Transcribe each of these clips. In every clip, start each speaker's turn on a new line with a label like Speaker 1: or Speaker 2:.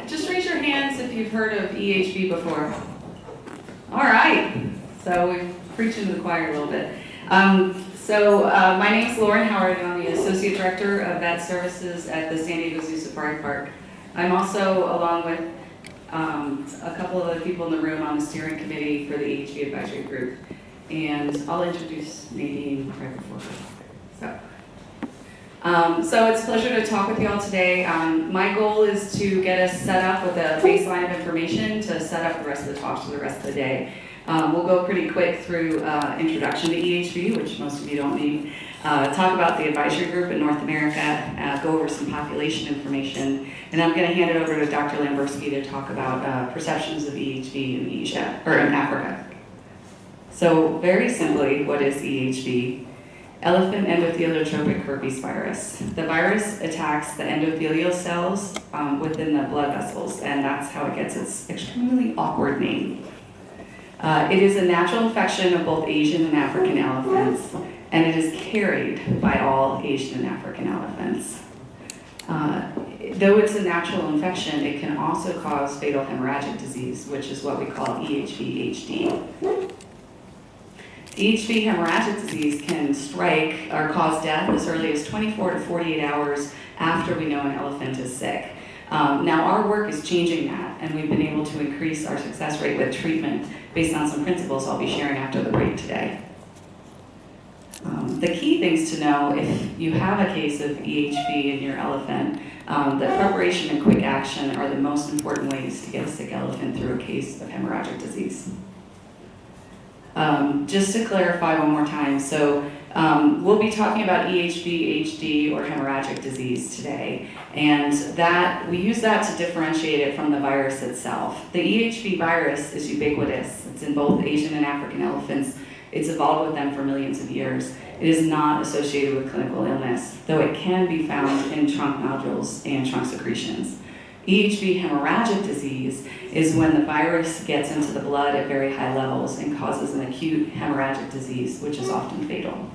Speaker 1: Just raise your hands if you've heard of EEHV before. All right, so we've preached to the choir a little bit. My name is Lauren Howard, and I'm the Associate Director of Vet Services at the San Diego Zoo Safari Park. I'm also, along with a couple of other people in the room, on the steering committee for the EEHV advisory group. And I'll introduce Nadine right before her. So it's a pleasure to talk with you all today. My goal is to get us set up with a baseline of information to set up the rest of the talks for the rest of the day. We'll go pretty quick through introduction to EEHV, which most of you don't need, talk about the advisory group in North America, go over some population information, and I'm going to hand it over to Dr. Lamberski to talk about perceptions of EEHV in Asia, or in Africa. So very simply, what is EEHV? Elephant endotheliotropic herpesvirus. The virus attacks the endothelial cells within the blood vessels, and that's how it gets its extremely awkward name. It is a natural infection of both Asian and African elephants, and it is carried by all Asian and African elephants. Though it's a natural infection, it can also cause fatal hemorrhagic disease, which is what we call EEHV-HD. EEHV hemorrhagic disease can strike or cause death as early as 24 to 48 hours after we know an elephant is sick. Now our work is changing that, and we've been able to increase our success rate with treatment based on some principles I'll be sharing after the break today. The key things to know if you have a case of EEHV in your elephant, that preparation and quick action are the most important ways to get a sick elephant through a case of hemorrhagic disease. Just to clarify one more time, so we'll be talking about EEHV, HD, or hemorrhagic disease today, and that we use that to differentiate it from the virus itself. The EEHV virus is ubiquitous. It's in both Asian and African elephants. It's evolved with them for millions of years. It is not associated with clinical illness, though it can be found in trunk nodules and trunk secretions. EEHV hemorrhagic disease is when the virus gets into the blood at very high levels and causes an acute hemorrhagic disease, which is often fatal.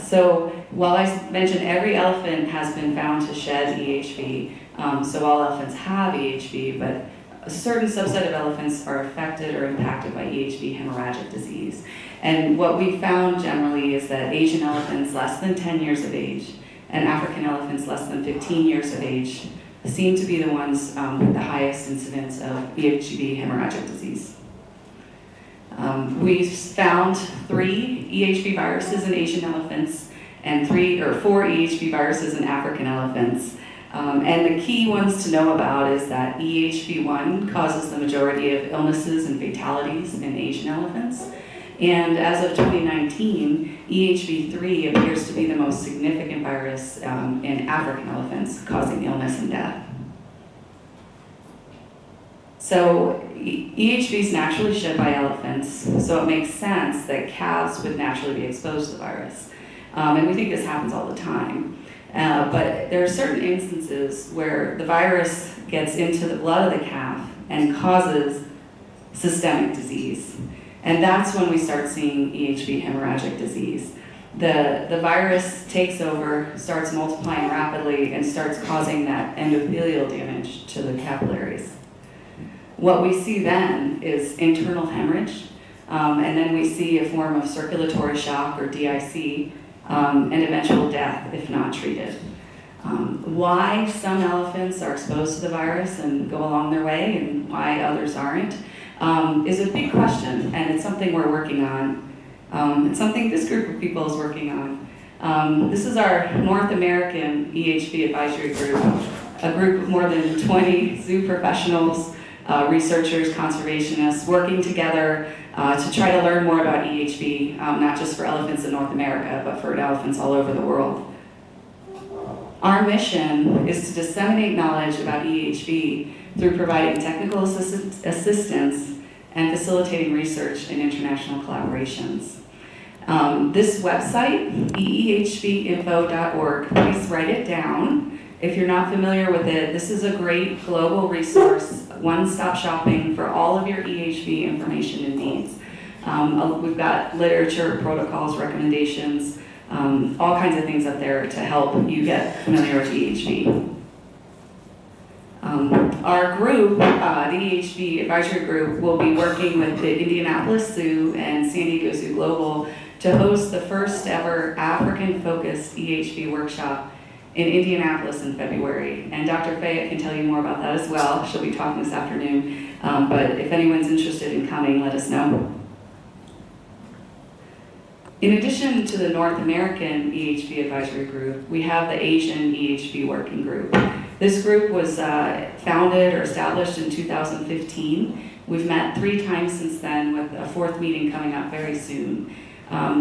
Speaker 1: So while I mentioned every elephant has been found to shed EEHV, so all elephants have EEHV, but a certain subset of elephants are affected or impacted by EEHV hemorrhagic disease. And what we found generally is that Asian elephants less than 10 years of age and African elephants less than 15 years of age seem to be the ones with the highest incidence of EEHV hemorrhagic disease. We've found 3 EEHV viruses in Asian elephants and 4 EEHV viruses in African elephants. And the key ones to know about is that EEHV1 causes the majority of illnesses and fatalities in Asian elephants. And as of 2019, EEHV3 appears to be the most significant virus in African elephants, causing illness and death. So EEHV is naturally shed by elephants, so it makes sense that calves would naturally be exposed to the virus. And we think this happens all the time. But there are certain instances where the virus gets into the blood of the calf and causes systemic disease. And that's when we start seeing EEHV hemorrhagic disease. The virus takes over, starts multiplying rapidly, and starts causing that endothelial damage to the capillaries. What we see then is internal hemorrhage, and then we see a form of circulatory shock, or DIC, and eventual death if not treated. Why some elephants are exposed to the virus and go along their way and why others aren't is a big question, and it's something we're working on. It's something this group of people is working on. This is our North American EEHV advisory group, a group of more than 20 zoo professionals, researchers, conservationists, working together to try to learn more about EEHV, not just for elephants in North America, but for elephants all over the world. Our mission is to disseminate knowledge about EEHV through providing technical assistance and facilitating research and international collaborations. This website, eehvinfo.org, please write it down. If you're not familiar with it, this is a great global resource, one-stop shopping for all of your EEHV information and needs. We've got literature, protocols, recommendations, all kinds of things up there to help you get familiar with EEHV. our group, the EEHV advisory group, will be working with the Indianapolis Zoo and San Diego Zoo Global to host the first ever African-focused EEHV workshop in Indianapolis in February. And Dr. Fayette can tell you more about that as well. She'll be talking this afternoon. But if anyone's interested in coming, let us know. In addition to the North American EEHV advisory group, we have the Asian EEHV working group. This group was founded or established in 2015. We've met 3 times since then, with a 4th meeting coming up very soon.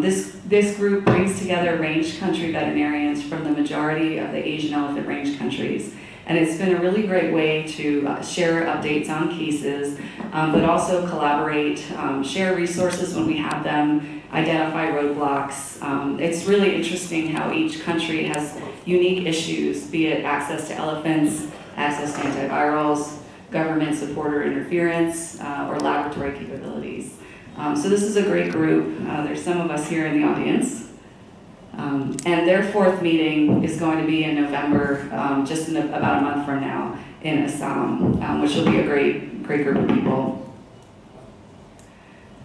Speaker 1: This group brings together range country veterinarians from the majority of the Asian elephant range countries. And it's been a really great way to share updates on cases, but also collaborate, share resources when we have them, identify roadblocks. It's really interesting how each country has unique issues, be it access to elephants, access to antivirals, government support or interference, or laboratory capabilities. So this is a great group. There's some of us here in the audience. And their 4th meeting is going to be in November, just in about a month from now, in Assam, which will be a great group of people.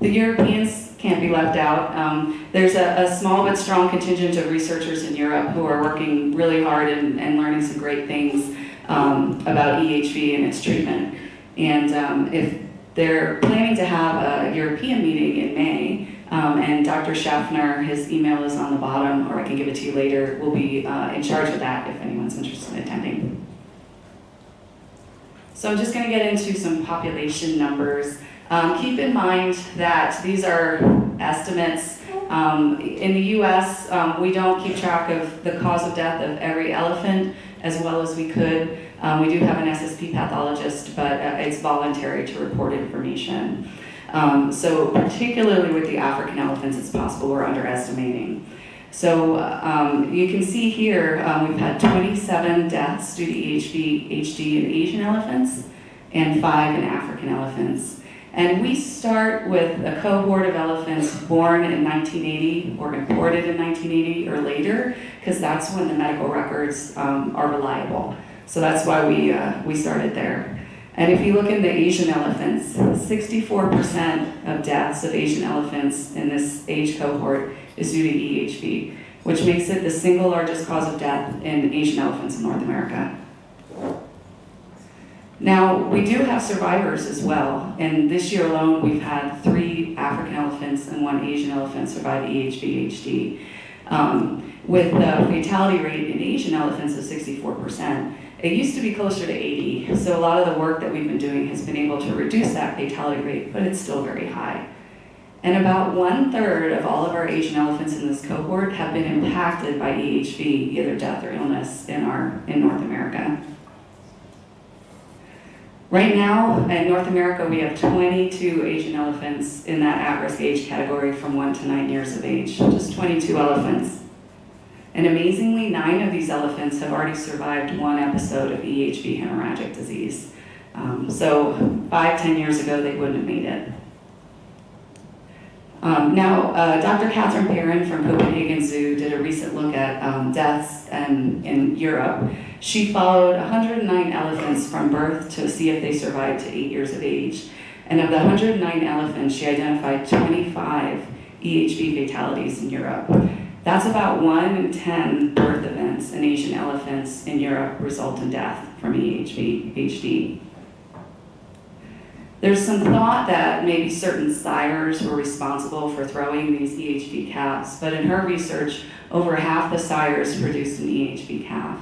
Speaker 1: The Europeans can't be left out. There's a small but strong contingent of researchers in Europe who are working really hard and learning some great things about EEHV and its treatment. And if they're planning to have a European meeting in May, and Dr. Schaffner, his email is on the bottom, or I can give it to you later, will be in charge of that if anyone's interested in attending. So I'm just going to get into some population numbers. Keep in mind that these are estimates. In the US, we don't keep track of the cause of death of every elephant as well as we could. We do have an SSP pathologist, but it's voluntary to report information. So particularly with the African elephants, it's possible we're underestimating. So you can see here, we've had 27 deaths due to EEHV in Asian elephants and 5 in African elephants. And we start with a cohort of elephants born in 1980 or imported in 1980 or later, because that's when the medical records are reliable. So that's why we started there. And if you look in the Asian elephants, 64% of deaths of Asian elephants in this age cohort is due to EEHV, which makes it the single largest cause of death in Asian elephants in North America. Now, we do have survivors as well, and this year alone we've had 3 African elephants and 1 Asian elephant survive EEHV-HD. With the fatality rate in Asian elephants of 64%, it used to be closer to 80, so a lot of the work that we've been doing has been able to reduce that fatality rate, but it's still very high. And about 1/3 of all of our Asian elephants in this cohort have been impacted by EEHV, either death or illness, in North America. Right now, in North America, we have 22 Asian elephants in that at-risk age category from 1 to 9 years of age, just 22 elephants. And amazingly, 9 of these elephants have already survived 1 episode of EEHV hemorrhagic disease. So 5-10 years ago, they wouldn't have made it. Dr. Catherine Perrin from Copenhagen Zoo did a recent look at deaths in Europe. She followed 109 elephants from birth to see if they survived to 8 years of age. And of the 109 elephants, she identified 25 EEHV fatalities in Europe. That's about 1 in 10 birth events in Asian elephants in Europe result in death from EEHV-HD. There's some thought that maybe certain sires were responsible for throwing these EEHV calves, but in her research, over half the sires produced an EEHV calf.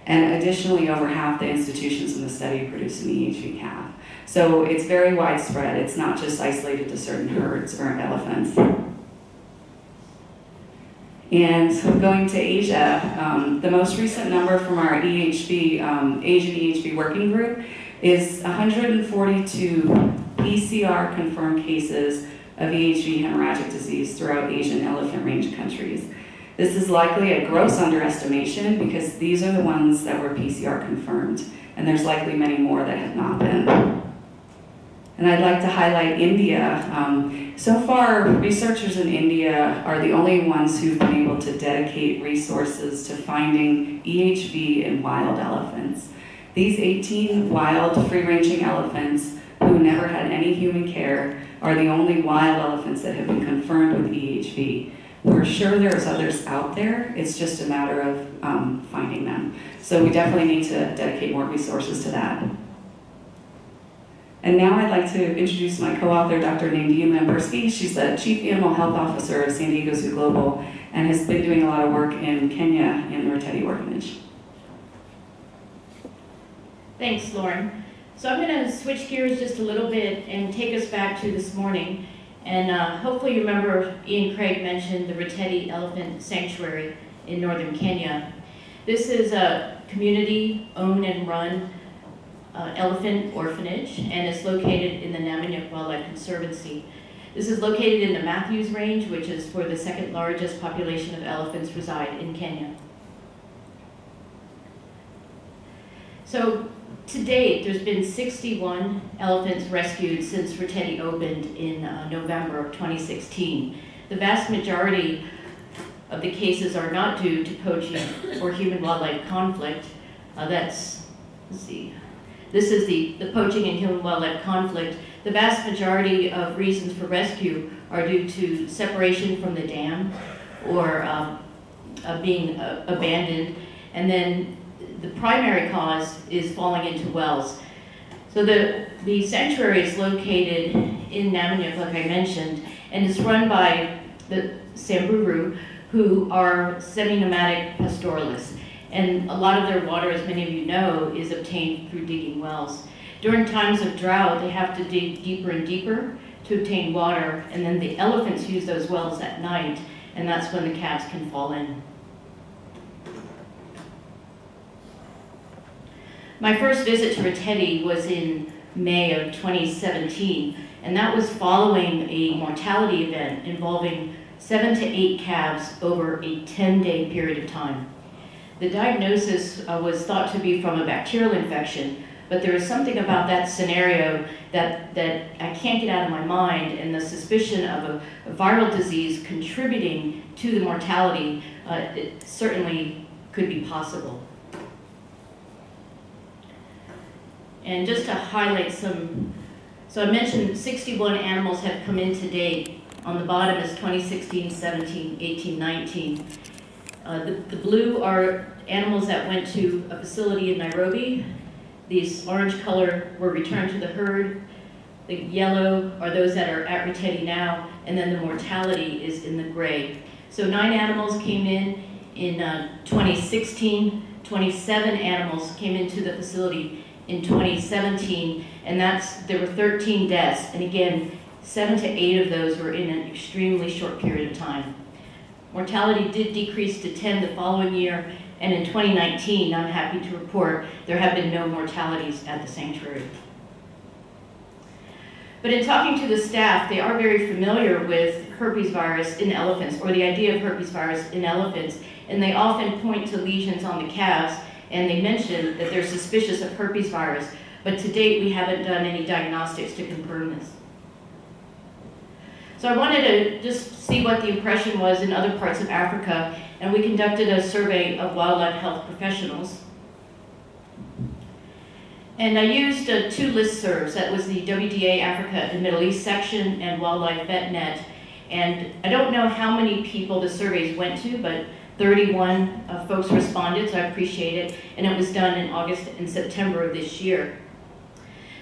Speaker 1: And additionally, over half the institutions in the study produced an EEHV calf. So it's very widespread. It's not just isolated to certain herds or elephants. And so going to Asia, the most recent number from our EEHV, Asian EEHV working group is 142 PCR confirmed cases of EEHV hemorrhagic disease throughout Asian elephant range countries. This is likely a gross underestimation because these are the ones that were PCR confirmed, and there's likely many more that have not been. And I'd like to highlight India. So far, researchers in India are the only ones who've been able to dedicate resources to finding EEHV in wild elephants. These 18 wild, free-ranging elephants who never had any human care are the only wild elephants that have been confirmed with EEHV. We're sure there's others out there, it's just a matter of finding them. So we definitely need to dedicate more resources to that. And now I'd like to introduce my co-author, Dr. Nadine Lamberski. She's the Chief Animal Health Officer of San Diego Zoo Global and has been doing a lot of work in Kenya in the Ritteti orphanage.
Speaker 2: Thanks, Lauren. So I'm going to switch gears just a little bit and take us back to this morning. And hopefully you remember Ian Craig mentioned the Ritteti Elephant Sanctuary in northern Kenya. This is a community-owned and run elephant orphanage, and it's located in the Naminyuk Wildlife Conservancy. This is located in the Matthews Range, which is where the second largest population of elephants reside in Kenya. So to date, there's been 61 elephants rescued since Ritteti opened in November of 2016. The vast majority of the cases are not due to poaching or human-wildlife conflict. Let's see. This is the poaching and human-wildlife conflict. The vast majority of reasons for rescue are due to separation from the dam or being abandoned, and then the primary cause is falling into wells. So the sanctuary is located in Naminyuk, like I mentioned, and is run by the Samburu, who are semi-nomadic pastoralists. And a lot of their water, as many of you know, is obtained through digging wells. During times of drought, they have to dig deeper and deeper to obtain water, and then the elephants use those wells at night, and that's when the calves can fall in. My first visit to Ritteti was in May of 2017, and that was following a mortality event involving 7 to 8 calves over a 10-day period of time. The diagnosis was thought to be from a bacterial infection, but there is something about that scenario that I can't get out of my mind, and the suspicion of a viral disease contributing to the mortality, it certainly could be possible. And just to highlight some, so I mentioned 61 animals have come in to date. On the bottom is 2016, 17, 18, 19. The blue are animals that went to a facility in Nairobi. These orange color were returned to the herd. The yellow are those that are at Ritteti now, and then the mortality is in the gray. So 9 animals came in 2016, 27 animals came into the facility in 2017, and there were 13 deaths, and again, 7 to 8 of those were in an extremely short period of time. Mortality did decrease to 10 the following year, and in 2019, I'm happy to report, there have been no mortalities at the sanctuary. But in talking to the staff, they are very familiar with herpesvirus in elephants, or the idea of herpesvirus in elephants, and they often point to lesions on the calves, and they mention that they're suspicious of herpesvirus, but to date, we haven't done any diagnostics to confirm this. So I wanted to just see what the impression was in other parts of Africa, and we conducted a survey of wildlife health professionals. And I used 2 listservs. That was the WDA Africa and Middle East section and Wildlife VetNet. And I don't know how many people the surveys went to, but 31 folks responded, so I appreciate it. And it was done in August and September of this year.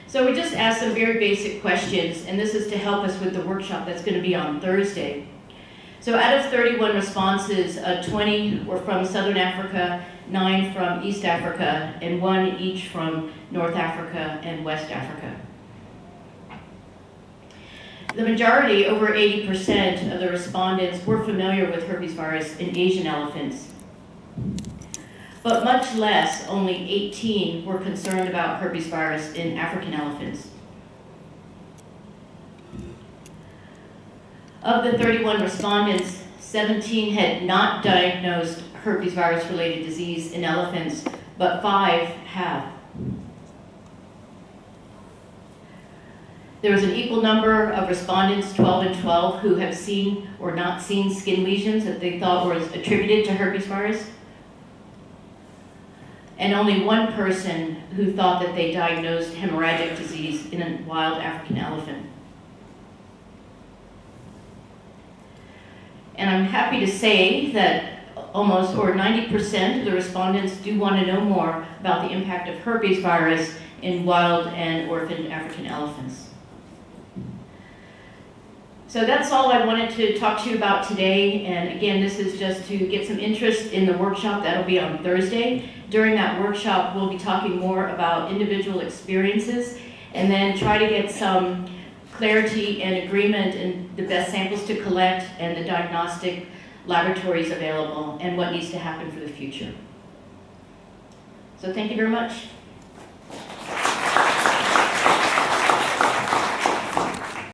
Speaker 2: So we just asked some very basic questions, and this is to help us with the workshop that's going to be on Thursday. So out of 31 responses, 20 were from Southern Africa, 9 from East Africa, and 1 each from North Africa and West Africa. The majority, over 80% of the respondents, were familiar with herpesvirus in Asian elephants. But much less, only 18 were concerned about herpesvirus in African elephants. Of the 31 respondents, 17 had not diagnosed herpesvirus-related disease in elephants, but 5 have. There was an equal number of respondents, 12 and 12, who have seen or not seen skin lesions that they thought were attributed to herpesvirus. and only one person who thought that they diagnosed hemorrhagic disease in a wild African elephant. And I'm happy to say that almost, or 90% of the respondents do want to know more about the impact of herpes virus in wild and orphaned African elephants. So that's all I wanted to talk to you about today. And again, this is just to get some interest in the workshop. That'll be on Thursday. During that workshop, we'll be talking more about individual experiences and then try to get some clarity and agreement in the best samples to collect and the diagnostic laboratories available and what needs to happen for the future. So thank you very much.